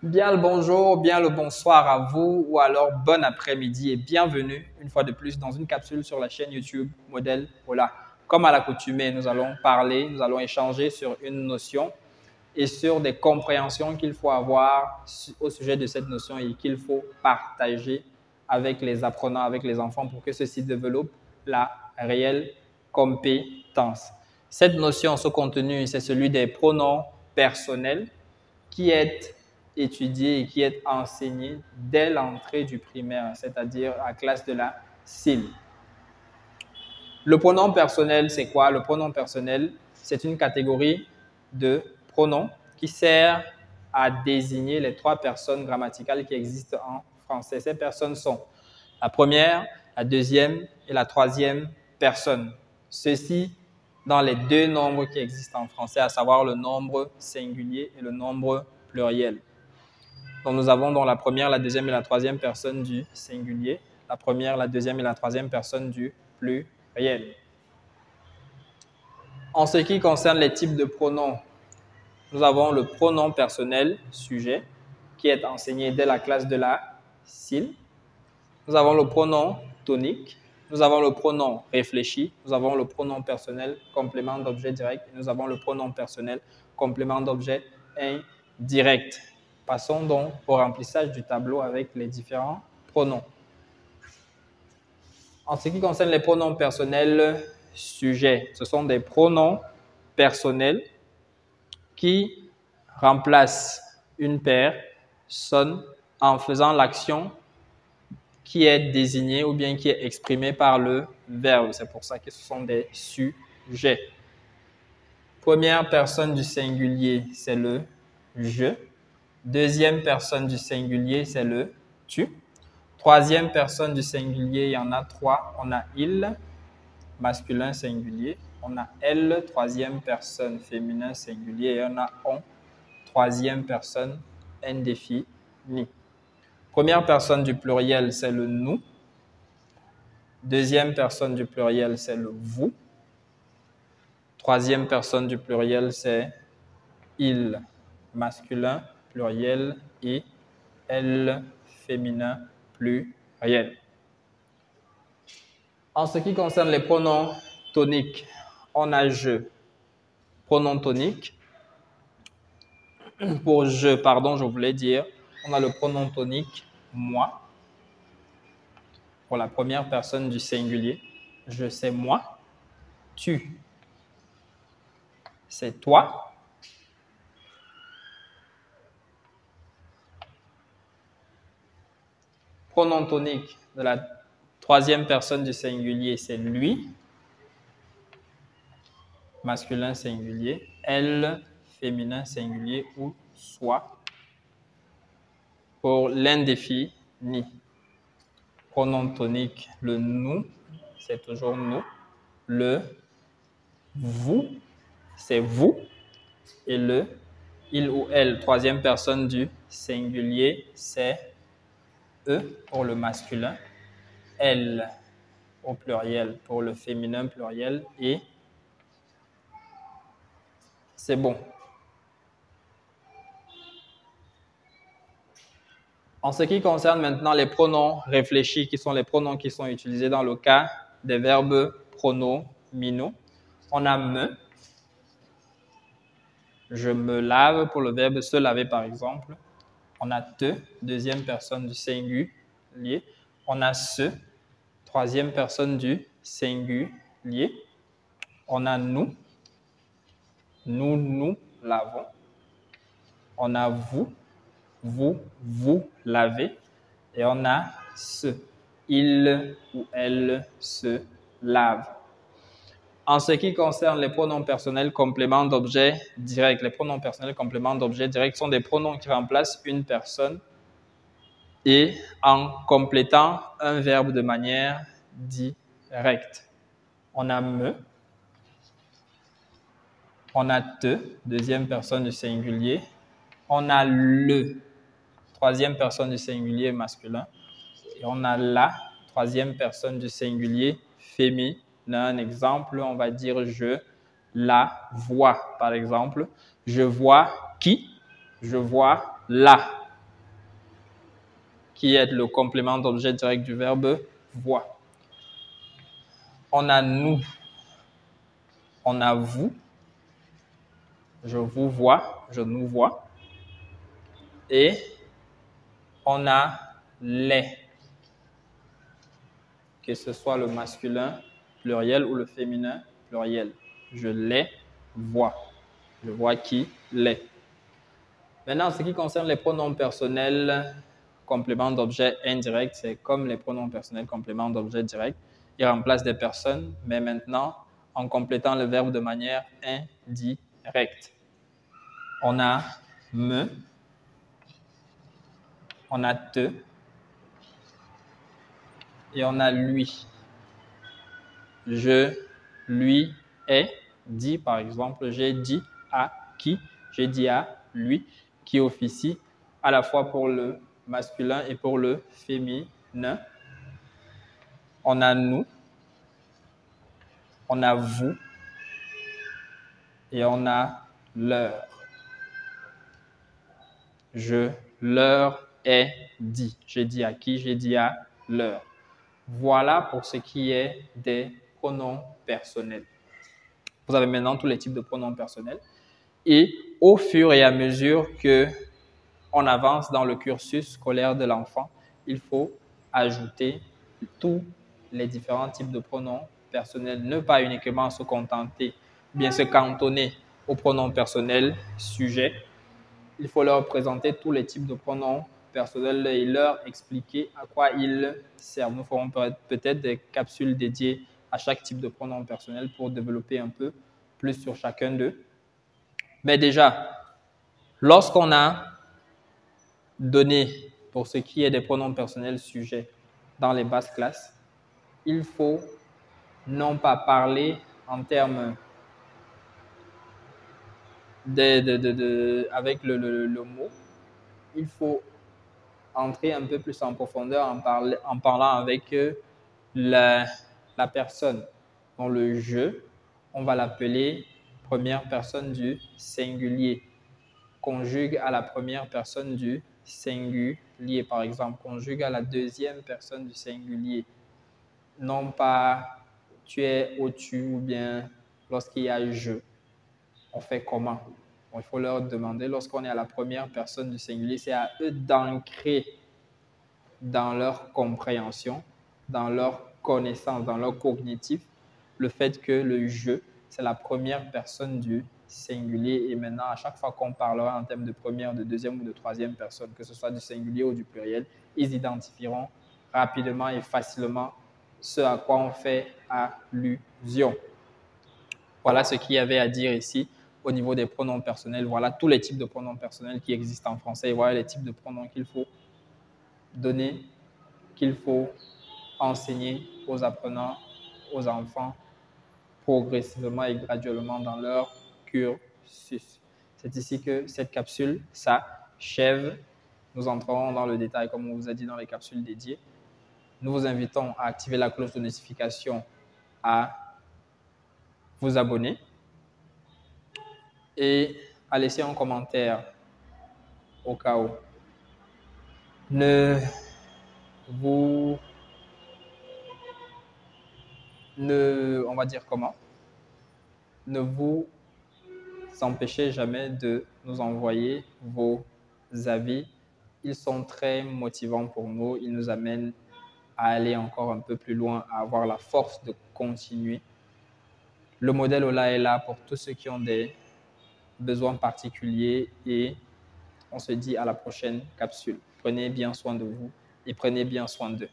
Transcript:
Bien le bonjour, bien le bonsoir à vous ou alors bon après-midi et bienvenue une fois de plus dans une capsule sur la chaîne YouTube Modèle Ola. Comme à l'accoutumée, nous allons parler, nous allons échanger sur une notion et sur des compréhensions qu'il faut avoir au sujet de cette notion et qu'il faut partager avec les apprenants, avec les enfants pour que ceux-ci développent la réelle compétence. Cette notion, ce contenu, c'est celui des pronoms personnels qui est étudié et qui est enseigné dès l'entrée du primaire, c'est-à-dire à la classe de la CIL. Le pronom personnel, c'est quoi? Le pronom personnel, c'est une catégorie de pronoms qui sert à désigner les trois personnes grammaticales qui existent en français. Ces personnes sont la première, la deuxième et la troisième personne. Ceci dans les deux nombres qui existent en français, à savoir le nombre singulier et le nombre pluriel. Donc, nous avons donc la première, la deuxième et la troisième personne du singulier, la première, la deuxième et la troisième personne du pluriel. En ce qui concerne les types de pronoms, nous avons le pronom personnel, sujet, qui est enseigné dès la classe de la CIL. Nous avons le pronom tonique, nous avons le pronom réfléchi, nous avons le pronom personnel, complément d'objet direct, et nous avons le pronom personnel, complément d'objet indirect. Passons donc au remplissage du tableau avec les différents pronoms. En ce qui concerne les pronoms personnels sujets, ce sont des pronoms personnels qui remplacent une personne en faisant l'action qui est désignée ou bien qui est exprimée par le verbe. C'est pour ça que ce sont des sujets. Première personne du singulier, c'est le je. Deuxième personne du singulier, c'est le tu. Troisième personne du singulier, il y en a trois. On a il, masculin singulier. On a elle, troisième personne féminin singulier. Et on a on, troisième personne indéfinie. Première personne du pluriel, c'est le nous. Deuxième personne du pluriel, c'est le vous. Troisième personne du pluriel, c'est il, masculin, pluriel, et elle, féminin, pluriel. En ce qui concerne les pronoms toniques, on a je. Pronom tonique. Pour je, pardon, je voulais dire, on a le pronom tonique moi. Pour la première personne du singulier, je c'est moi. Tu, c'est toi. Pronom tonique de la troisième personne du singulier, c'est lui. Masculin singulier. Elle, féminin singulier ou soi. Pour l'indéfini, pronom tonique, le nous, c'est toujours nous. Le vous, c'est vous. Et le il ou elle, troisième personne du singulier, c'est eux pour le masculin. Elle au pluriel pour le féminin pluriel. Et c'est bon. En ce qui concerne maintenant les pronoms réfléchis, qui sont les pronoms qui sont utilisés dans le cas des verbes pronominaux, on a me, je me lave pour le verbe se laver par exemple. On a te, deuxième personne du singulier. On a se, troisième personne du singulier. On a nous, nous lavons. On a vous, vous lavez. Et on a ce, il ou elle se lave. En ce qui concerne les pronoms personnels compléments d'objet direct, les pronoms personnels compléments d'objet direct sont des pronoms qui remplacent une personne et en complétant un verbe de manière directe. On a me, on a te, deuxième personne du singulier. On a le, troisième personne du singulier masculin. Et on a la, troisième personne du singulier féminin. Un exemple, on va dire je la vois, par exemple. Je vois qui? Je vois la. qui est le complément d'objet direct du verbe voir. On a nous, on a vous, je vous vois, je nous vois, et on a les, que ce soit le masculin pluriel ou le féminin pluriel. Je les vois. Je vois qui les. Maintenant, en ce qui concerne les pronoms personnels compléments d'objet indirect, c'est comme les pronoms personnels compléments d'objet direct. Ils remplacent des personnes, mais maintenant en complétant le verbe de manière indirecte. On a me, on a te et on a lui. Je, lui, ai dit, par exemple, j'ai dit à qui, j'ai dit à lui, qui officie à la fois pour le masculin et pour le féminin. On a nous, on a vous et on a leur. Je leur ai dit. J'ai dit à qui, j'ai dit à leur. Voilà pour ce qui est des pronoms personnels. Vous avez maintenant tous les types de pronoms personnels. Et au fur et à mesure que on avance dans le cursus scolaire de l'enfant, il faut ajouter tous les différents types de pronoms personnels. Ne pas uniquement se contenter, bien se cantonner aux pronoms personnels sujet. Il faut leur présenter tous les types de pronoms personnels et leur expliquer à quoi ils servent. Nous ferons peut-être des capsules dédiées à chaque type de pronom personnel pour développer un peu plus sur chacun d'eux. Mais déjà, lorsqu'on a donné pour ce qui est des pronoms personnels sujets dans les basses classes, il faut non pas parler en termes avec le mot, il faut entrer un peu plus en profondeur en parlant avec la personne. Dans le je, on va l'appeler première personne du singulier. Conjugue à la première personne du singulier, par exemple. Conjugue à la deuxième personne du singulier. Non pas tu es au tu ou bien lorsqu'il y a je. On fait comment? Bon, il faut leur demander, lorsqu'on est à la première personne du singulier, c'est à eux d'ancrer dans leur compréhension, dans leur connaissance, dans leur cognitif, le fait que le je, c'est la première personne du singulier. Et maintenant, à chaque fois qu'on parlera en termes de première, de deuxième ou de troisième personne, que ce soit du singulier ou du pluriel, ils identifieront rapidement et facilement ce à quoi on fait allusion. Voilà ce qu'il y avait à dire ici au niveau des pronoms personnels. Voilà tous les types de pronoms personnels qui existent en français. Et voilà les types de pronoms qu'il faut donner, qu'il faut enseigner aux apprenants, aux enfants, progressivement et graduellement dans leur cursus. C'est ici que cette capsule s'achève. Nous entrerons dans le détail, comme on vous a dit, dans les capsules dédiées. Nous vous invitons à activer la cloche de notification, à vous abonner et à laisser un commentaire au cas où. On va dire comment? Ne vous empêchez jamais de nous envoyer vos avis. Ils sont très motivants pour nous. Ils nous amènent à aller encore un peu plus loin, à avoir la force de continuer. Le modèle Ola est là pour tous ceux qui ont des besoins particuliers et on se dit à la prochaine capsule. Prenez bien soin de vous et prenez bien soin d'eux.